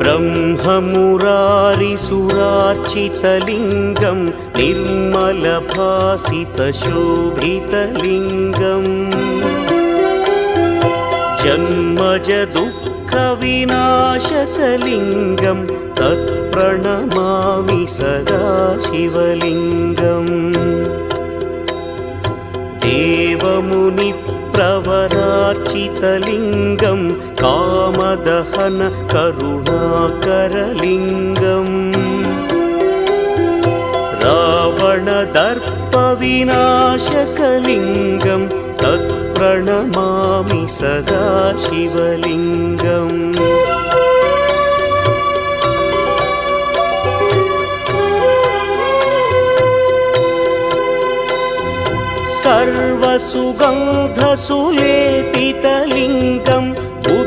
ब्रह्ममुरारिसुरार्चितलिङ्गं निर्मलभासितशोभितलिङ्गम् जन्मजदुःखविनाशकलिङ्गं तत्प्रणमामि सदा शिवलिङ्गम् देवमुनिप्रवरार्चितलिङ्गं कामदहन करुणाकरलिङ्गम् रावणदर्पविनाशकलिङ्गं तत्प्रणमामि सदा शिवलिङ्गम् सर्वसुगन्धसुलेपितलिङ्गं